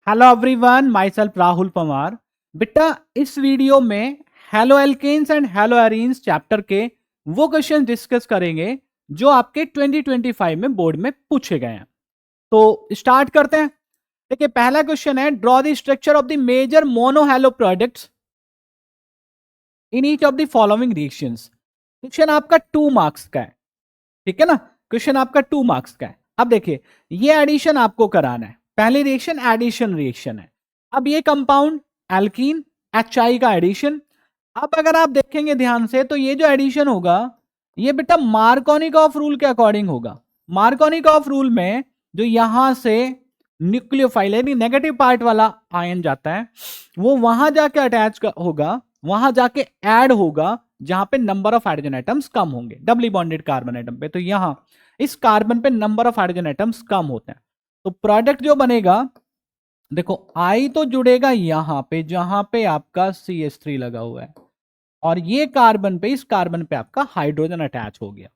Hello everyone, myself Rahul Pawar. बेटा, इस video में haloalkanes and haloarenes chapter के वो क्वेश्चन डिस्कस करेंगे जो आपके 2025 में बोर्ड में पूछे गए हैं। तो स्टार्ट करते हैं। देखिए, पहला क्वेश्चन है, draw the structure of the major mono halo products in each of the following reactions. Question आपका 2 मार्क्स का है, ठीक है ना। क्वेश्चन आपका 2 मार्क्स का है। अब देखिए, ये एडिशन आपको कराना है। पहली रिएक्शन एडिशन रिएक्शन है। अब ये कंपाउंड एल्कीन HI का एडिशन। अब अगर आप देखेंगे ध्यान से तो ये जो एडिशन होगा ये बेटा मार्कोनिकॉफ रूल के अकॉर्डिंग होगा। मार्कोनिकॉफ रूल में जो यहां से न्यूक्लियोफाइल यानी नेगेटिव पार्ट वाला आयन जाता है वो वहां जाके अटैच होगा, वहां जाके ऐड होगा जहां पे number of hydrogen atoms come होंगे डबली बॉन्डेड कार्बन एटम पे। तो यहां इस कार्बन पे number of hydrogen atoms come होते हैं। तो प्रोडक्ट जो बनेगा, देखो आई तो जुड़ेगा यहां पे जहां पे आपका CH3 लगा हुआ है और ये कार्बन पे इस कार्बन पे आपका हाइड्रोजन अटैच हो गया।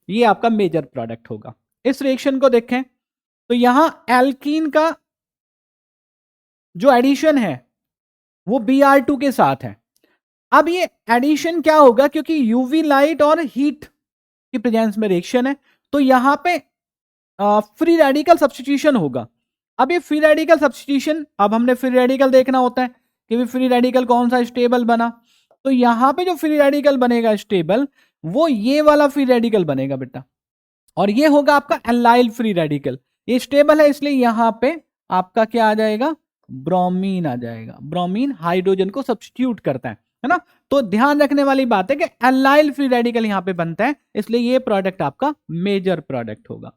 ये आपका मेजर प्रोडक्ट होगा। इस रिएक्शन को देखें तो यहां एल्कीन का जो एडिशन है वो Br2 के साथ है। अब ये एडिशन क्या होगा, क्योंकि यूवी लाइट और हीट की प्रेजेंस में रिएक्शन है तो यहां पे फ्री रेडिकल सब्स्टिट्यूशन होगा। अब ये फ्री रेडिकल सब्स्टिट्यूशन, अब हमने फ्री रेडिकल देखना होता है कि भी फ्री रेडिकल कौन सा स्टेबल बना। तो यहां पे जो फ्री रेडिकल बनेगा स्टेबल वो ये वाला फ्री रेडिकल बनेगा बेटा, और ये होगा आपका एलाइल फ्री रेडिकल। ये स्टेबल है इसलिए यहां पे आपका क्या आ जाएगा, ब्रोमीन आ जाएगा। ब्रोमीन हाइड्रोजन को सब्स्टिट्यूट करता है ना। तो ध्यान रखने वाली बात है कि एलाइल फ्री रेडिकल यहां पे बनता है, इसलिए ये प्रोडक्ट आपका मेजर प्रोडक्ट होगा।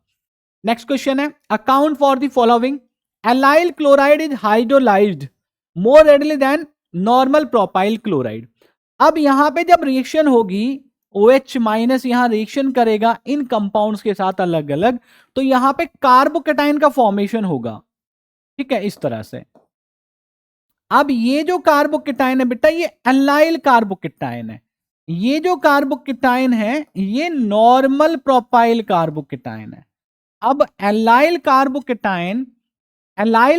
नेक्स्ट क्वेश्चन है, account for the following. Allyl chloride is hydrolysed more readily than normal propyl chloride. अब यहां पे जब रिएक्शन होगी OH माइनस यहां रिएक्शन करेगा इन कंपाउंड्स के साथ अलग अलग, तो यहां पे कार्बोकेटाइन का फॉर्मेशन होगा, ठीक है, इस तरह से। अब ये जो कार्बोकेटाइन है बेटा ये एलाइल कार्बोकेटाइन है। ये जो कार्बोकेटाइन है ये नॉर्मल प्रोपाइल कार्बोकेटाइन है। अब एलाइल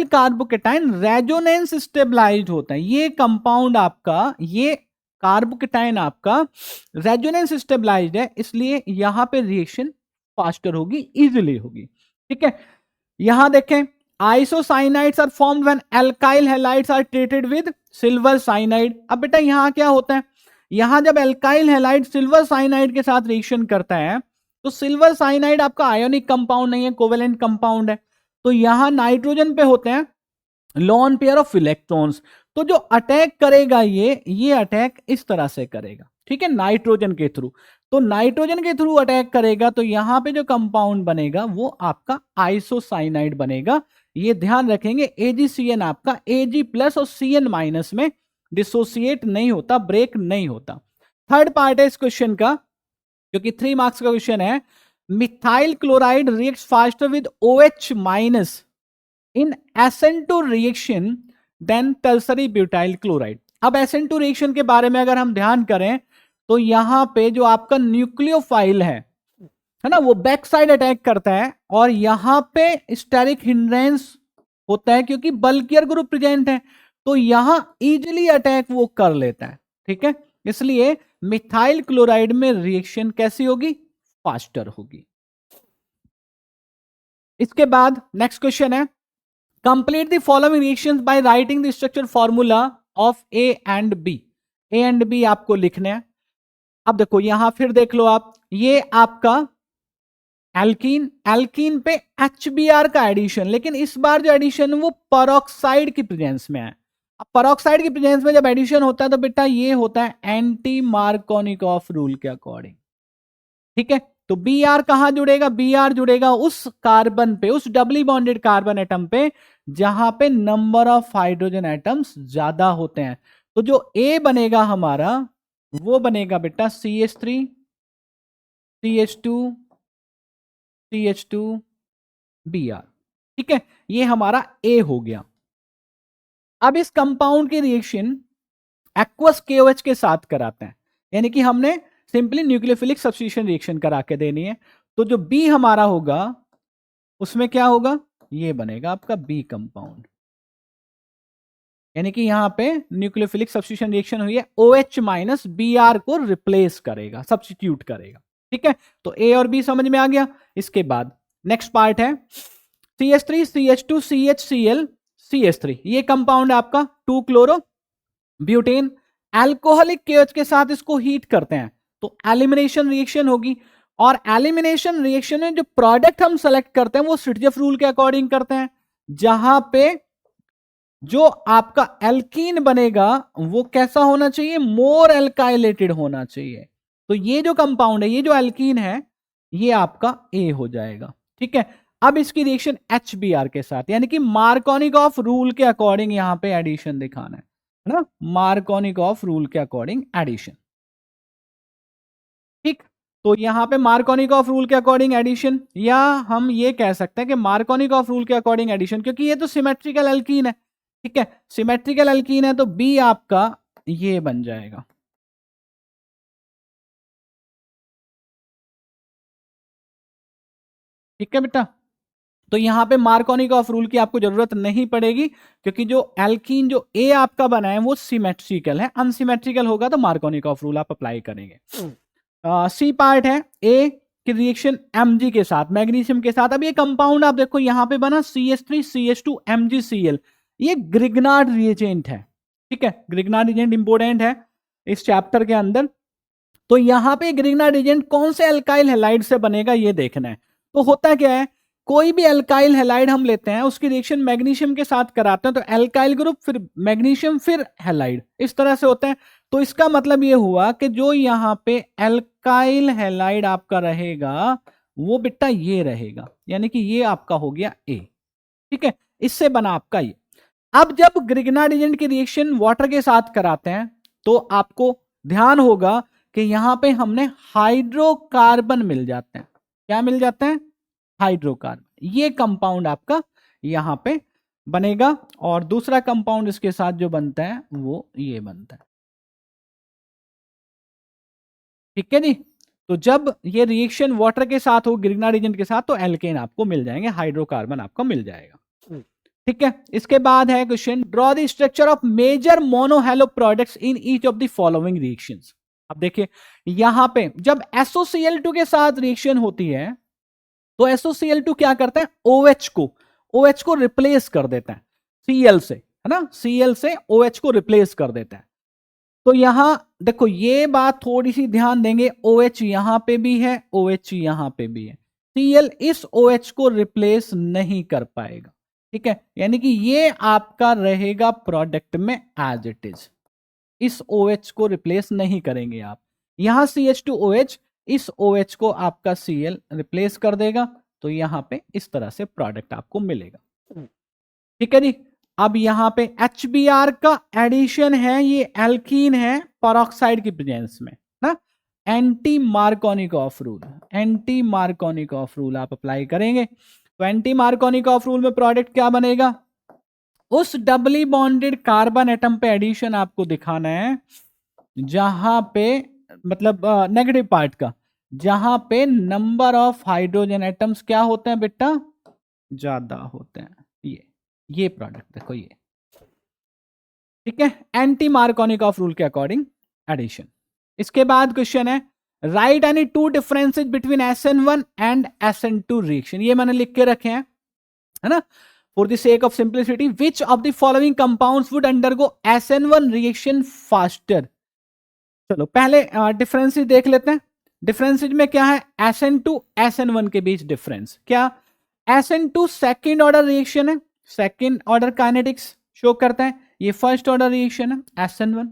कार्बोकेटाइन रेजोनेंस स्टेबलाइज्ड होता है। ये कंपाउंड आपका, ये कार्बोकेटाइन आपका रेजोनेंस स्टेबलाइज्ड है, इसलिए यहां पे रिएक्शन फास्टर होगी, इजीली होगी, ठीक है। यहां देखें, isocyanides are formed when alkyl halides are treated with silver cyanide. अब बेटा यहां क्या होता है, यहां जब एल्काइल हैलाइड सिल्वर साइनाइड के साथ रिएक्शन करता है तो सिल्वर साइनाइड आपका आयोनिक कंपाउंड नहीं है, कोवेलेंट कंपाउंड है। तो यहां नाइट्रोजन पे होते हैं लॉन पेयर ऑफ इलेक्ट्रॉन्स। तो जो अटैक करेगा ये अटैक इस तरह से करेगा, ठीक है, नाइट्रोजन के थ्रू। तो नाइट्रोजन के थ्रू अटैक करेगा तो यहां पे जो कंपाउंड बनेगा वो आपका आइसोसाइनाइड बनेगा। ये ध्यान रखेंगे, AgCN आपका Ag प्लस और Cn माइनस में डिसोसिएट नहीं होता, ब्रेक नहीं होता। थर्ड पार्ट है इस क्वेश्चन का, क्योंकि 3 मार्क्स का क्वेश्चन है। Methyl chloride reacts faster with OH minus in SN2 reaction than tertiary butyl chloride. अब SN2 रिएक्शन के बारे में अगर हम ध्यान करें तो यहां पे जो आपका न्यूक्लियोफाइल है ना, वो बैक साइड अटैक करता है और यहां पे स्टेरिक हिंड्रेंस होता है क्योंकि बल्कियर ग्रुप प्रेजेंट है, तो यहां इजिली अटैक वो कर लेता है, ठीक है। इसलिए मिथाइल क्लोराइड में रिएक्शन कैसी होगी, फास्टर होगी। इसके बाद नेक्स्ट क्वेश्चन है, complete the following reactions by writing the structure formula of A and B। A and B आपको लिखने हैं। अब देखो यहां फिर देख लो आप, ये आपका एल्कीन, एल्कीन पे HBr का एडिशन, लेकिन इस बार जो एडिशन वो परऑक्साइड की प्रेजेंस में है। अब परऑक्साइड की प्रेजेंस में जब एडिशन होता है तो बेटा ये होता है एंटी मार्कोनिकॉफ रूल के अकॉर्डिंग, ठीक है। तो Br कहां जुड़ेगा, Br जुड़ेगा उस कार्बन पे, उस डबली बॉन्डेड कार्बन एटम पे जहां पे नंबर ऑफ हाइड्रोजन एटम्स ज्यादा होते हैं। तो जो A बनेगा हमारा वो बनेगा बेटा CH3 CH2 CH2 Br, ठीक है। ये हमारा A हो गया। अब इस कंपाउंड की रिएक्शन एक्वस KOH के साथ कराते हैं, यानी कि हमने सिंपली न्यूक्लियोफिलिक सब्स्टिट्यूशन रिएक्शन करा के देनी है। तो जो B हमारा होगा उसमें क्या होगा, ये बनेगा आपका B कंपाउंड, यानी कि यहां पे न्यूक्लियोफिलिक सब्स्टिट्यूशन रिएक्शन हुई है, OH माइनस Br को रिप्लेस करेगा, सब्स्टिट्यूट करेगा। ठीक है, तो A और B समझ में आ गया। इसके बाद नेक्स्ट पार्ट है CH3 CH2 CHCl CH3, ये कंपाउंड है आपका 2 क्लोरो ब्यूटेन। एल्कोहलिक KH के साथ इसको हीट करते हैं तो एलिमिनेशन रिएक्शन होगी, और एलिमिनेशन रिएक्शन में जो प्रोडक्ट हम सेलेक्ट करते हैं वो सिटजेफ रूल के अकॉर्डिंग करते हैं, जहां पे जो आपका एल्कीन बनेगा वो कैसा होना चाहिए, मोर एल्काइलेटेड होना चाहिए। तो ये जो कंपाउंड है, ये जो एल्कीन है, ये आपका ए हो जाएगा। ठीक है, अब इसकी रिएक्शन HBr के साथ, यानी कि मार्कोनिकॉफ रूल के अकॉर्डिंग यहां पे एडिशन दिखाना है ना, मार्कोनिकॉफ रूल के अकॉर्डिंग एडिशन। ठीक, तो यहां पे मार्कोनिकॉफ रूल के अकॉर्डिंग एडिशन, या हम ये कह सकते हैं कि मार्कोनिकॉफ रूल के अकॉर्डिंग एडिशन, क्योंकि ये तो सिमेट्रिकल एल्कीन है। ठीक है, सिमेट्रिकल एल्कीन है तो बी आपका ये बन जाएगा। ठीक है बेटा, तो यहां पे मार्कोनिकॉफ रूल की आपको जरूरत नहीं पड़ेगी, क्योंकि जो एल्कीन जो ए आपका बना है वो सिमेट्रिकल है, अनसिमेट्रिकल होगा तो मार्कोनिकॉफ रूल आप अप्लाई करेंगे। सी पार्ट है ए की रिएक्शन Mg के साथ, मैग्नीशियम के साथ। अब ये कंपाउंड आप देखो यहां पे बना CH3 CH2 MgCl, ये ग्रिग्नार्ड रिएजेंट है। ठीक है, ग्रिग्नार्ड रिएजेंट इंपोर्टेंट है इस चैप्टर के अंदर। तो यहां पे ग्रिग्नार्ड रिएजेंट कौन से एल्काइल हैलाइड से बनेगा ये देखना है। तो होता क्या है, कोई भी एल्काइल हैलाइड हम लेते हैं, उसकी रिएक्शन मैग्नीशियम के साथ कराते हैं, तो एल्काइल ग्रुप फिर मैग्नीशियम फिर हैलाइड, इस तरह से होते हैं। तो इसका मतलब ये हुआ कि जो यहां पे एल्काइल हैलाइड आपका रहेगा वो बेटा ये रहेगा, यानी कि ये आपका हो गया ए। ठीक है, इससे बना आपका ये। अब जब ग्रिग्नार्ड एजेंट की रिएक्शन वाटर के साथ कराते हैं तो आपको ध्यान होगा कि यहां पे हमने हाइड्रोकार्बन मिल जाते हैं। क्या मिल जाते हैं, हाइड्रोकार्बन। ये कंपाउंड आपका यहां पे बनेगा, और दूसरा कंपाउंड इसके साथ जो बनता है वो ये बनता है। ठीक है जी, तो जब ये रिएक्शन वाटर के साथ हो, ग्रिग्नार्ड एजेंट के साथ, तो एल्केन आपको मिल जाएंगे, हाइड्रोकार्बन आपको मिल जाएगा। ठीक है, इसके बाद है question, draw the structure of major monohalo products in each of the following reactions. अब देखिए यहां पे जब SOCl2 के साथ रिएक्शन होती है तो SOCl2 क्या करता है, OH को रिप्लेस कर देता है Cl से, है ना, Cl से OH को रिप्लेस कर देता है। तो यहां देखो ये बात थोड़ी सी ध्यान देंगे, OH यहां पे भी है, OH यहां पे भी है, Cl इस OH को रिप्लेस नहीं कर पाएगा। ठीक है, यानी कि ये आपका रहेगा प्रोडक्ट में एज इट इज, इस OH को रिप्लेस नहीं करेंगे आप। यहां CH2OH, इस OH को आपका Cl रिप्लेस कर देगा, तो यहां पे इस तरह से प्रोडक्ट आपको मिलेगा। ठीक है जी, अब यहां पे HBr का एडिशन है, ये एल्कीन है पेरोक्साइड की प्रेजेंस में ना, anti Markovnikov rule, anti Markovnikov rule आप अप्लाई करेंगे। तो एंटी मार्कोनिकॉफ रूल में प्रोडक्ट क्या बनेगा, उस डबली बॉन्डेड कार्बन एटम पे एडिशन आपको दिखाना है जहां पे, मतलब नेगेटिव पार्ट का, जहां पे नंबर ऑफ हाइड्रोजन एटम्स क्या होते हैं बेटा, ज्यादा होते हैं। ये प्रोडक्ट देखो ये। ठीक है, एंटी मार्कोनिकॉफ रूल के अकॉर्डिंग एडिशन। इसके बाद क्वेश्चन है, right any two differences between SN1 and SN2 reaction. ये मैंने लिख के रखे हैं, है ना, for the sake of simplicity. Which of the following compounds would undergo SN1 reaction faster. चलो पहले डिफरेंसेस देख लेते हैं। डिफरेंसेस में क्या है, SN2 SN1 के बीच डिफरेंस क्या, SN2 सेकेंड ऑर्डर रिएक्शन है, सेकेंड ऑर्डर काइनेटिक्स शो करता है, ये फर्स्ट ऑर्डर रिएक्शन है SN1,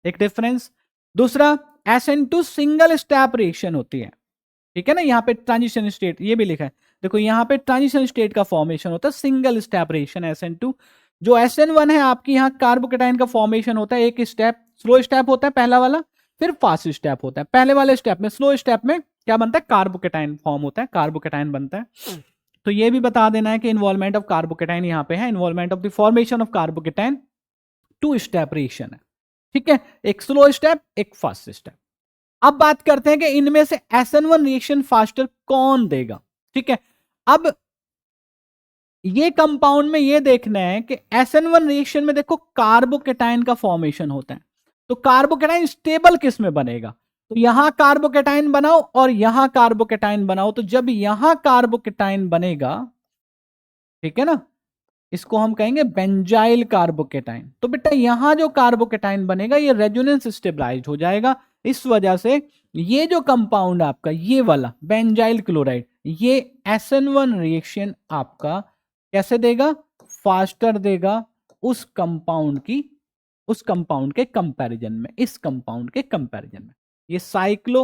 एक डिफरेंस। दूसरा SN2 सिंगल स्टेप रिएक्शन होती है। ठीक है ना, यहां पे ट्रांजिशन स्टेट ये भी लिखा है, देखो यहां पे ट्रांजिशन स्टेट का फॉर्मेशन होता है, सिंगल स्टेप रिएक्शन SN2। जो SN1 है आपकी यहाँ कार्बोकेटाइन का फॉर्मेशन होता है, एक स्टेप स्लो स्टेप होता है पहला वाला, फिर फास्ट स्टेप होता है। पहले वाले स्टेप में, स्लो स्टेप में क्या बनता है, कार्बोकेटाइन फॉर्म होता है, कार्बोकेटाइन बनता है। तो ये भी बता देना है कि इन्वॉल्वमेंट ऑफ कार्बोकेटाइन यहां पे है, involvement of the formation of carbocation, 2 step reaction है। ठीक है, एक स्लो स्टेप एक फास्ट स्टेप। अब बात करते हैं कि इनमें से SN1 रिएक्शन फास्टर कौन देगा। ठीक है, अब ये कंपाउंड में ये देखना है कि SN1 रिएक्शन में देखो कार्बोकेटाइन का फॉर्मेशन होता है, तो कार्बोकेटाइन स्टेबल किस में बनेगा, तो यहां कार्बोकेटाइन बनाओ और यहां कार्बोकेटाइन बनाओ, तो जब यहां कार्बोकेटाइन बनेगा, ठीक है ना, इसको हम कहेंगे बेंजाइल कार्बोकेटाइन। तो बेटा यहां जो कार्बोकेटाइन बनेगा ये रेजोनेंस स्टेबलाइज हो जाएगा। इस वजह से ये जो कंपाउंड आपका ये वाला बेंजाइल क्लोराइड, ये SN1 रिएक्शन आपका कैसे देगा, फास्टर देगा उस कंपाउंड के कंपैरिजन में, इस कंपाउंड के कंपैरिजन में। ये साइक्लो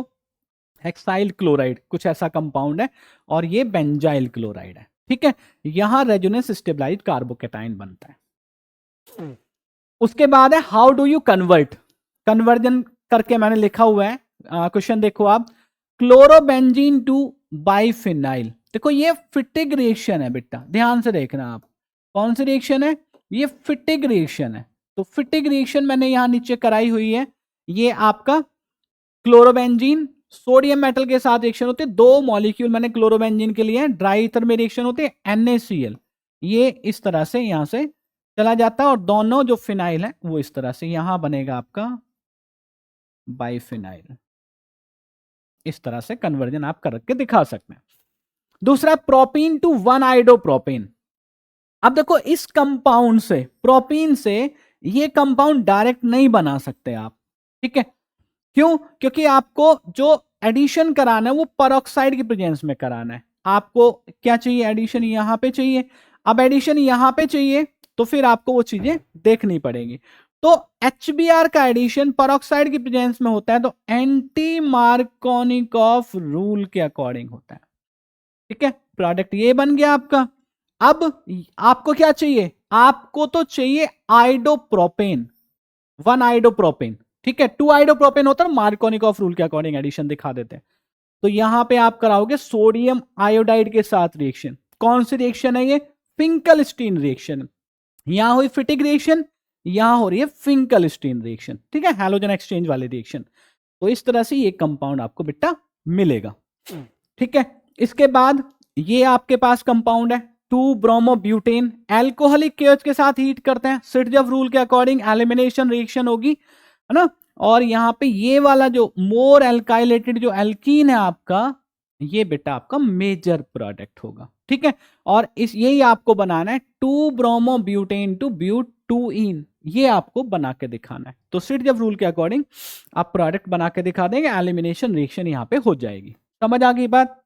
हेक्साइल क्लोराइड कुछ ऐसा कंपाउंड है और ये बेंजाइल क्लोराइड है, ठीक है। यहां रेजोनेंस स्टेबलाइज कार्बोकेटाइन बनता है। उसके बाद है how do you convert, conversion करके मैंने लिखा हुआ है, क्वेश्चन देखो आप, क्लोरोबेंजीन टू बाइफिनाइल। देखो ये फिटिक रिएक्शन है बेटा, ध्यान से देखना आप, कौन सी रिएक्शन है, ये फिटिक रिएक्शन है। तो फिटिक रिएक्शन मैंने यहां नीचे कराई हुई है, ये आपका क्लोरोबेंजीन सोडियम मेटल के साथ रिएक्शन होते हैं, दो मॉलिक्यूल मैंने क्लोरोबेंजीन के लिए, ड्राई ईथर में रिएक्शन होते हैं NaCl, ये इस तरह से यहां से चला जाता है और दोनों जो फिनाइल है वो इस तरह से यहां बनेगा आपका बाइफिनाइल। इस तरह से कन्वर्जन आप करके दिखा सकते हैं। दूसरा प्रोपीन टू 1-आइडोप्रोपेन। अब देखो इस कंपाउंड से, प्रोपीन से ये कंपाउंड डायरेक्ट नहीं बना सकते आप, ठीक है, क्यों, क्योंकि आपको जो एडिशन कराना है वो परऑक्साइड की प्रेजेंस में कराना है। आपको क्या चाहिए, एडिशन यहां पे चाहिए। अब एडिशन यहां पे चाहिए तो फिर आपको वो चीजें देखनी पड़ेगी। तो HBr का एडिशन परऑक्साइड की प्रेजेंस में होता है तो एंटी मार्कोनिकॉफ रूल के अकॉर्डिंग होता है, ठीक है। प्रोडक्ट ये बन गया आपका। अब आपको क्या चाहिए, आपको तो चाहिए आइडोप्रोपेन, 1-आइडोप्रोपेन, ठीक है। 2-आइडोप्रोपेन होता है, मार्कोनिकॉफ रूल के अकॉर्डिंग एडिशन दिखा देते हैं। तो यहां पे आप कराओगे सोडियम आयोडाइड के साथ रिएक्शन। कौन सी रिएक्शन है ये, फिंकलस्टीन रिएक्शन। यहां हुई फिटिक रिएक्शन, यहां हो रही है फिंकलस्टीन रिएक्शन, ठीक है, हैलोजन एक्सचेंज वाले रिएक्शन। तो इस तरह से ये कंपाउंड आपको बेटा मिलेगा, ठीक है। इसके बाद ये आपके पास कंपाउंड है 2-ब्रोमोब्यूटेन, एल्कोहलिक केएच के साथ हीट करते हैं, सिटजफ रूल के अकॉर्डिंग एलिमिनेशन रिएक्शन होगी, है ना। और यहां पे ये वाला जो मोर एल्काइलेटेड जो एल्कीन है आपका, ये बेटा आपका मेजर प्रोडक्ट होगा, ठीक है। और इस यही आपको बनाना है 2-ब्रोमोब्यूटेन टू ब्यूट 2इन, ये आपको बना के दिखाना है। तो सिटजफ रूल के अकॉर्डिंग आप प्रोडक्ट बना के दिखा देंगे, एलिमिनेशन रिएक्शन यहां पे हो जाएगी। समझ आ गई बात,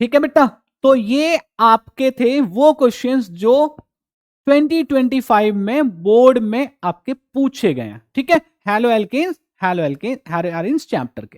ठीक है बेटा। तो ये आपके थे वो क्वेश्चंस जो 2025 में बोर्ड में आपके पूछे गए हैं, ठीक है, हैलो एल्केन्स चैप्टर के।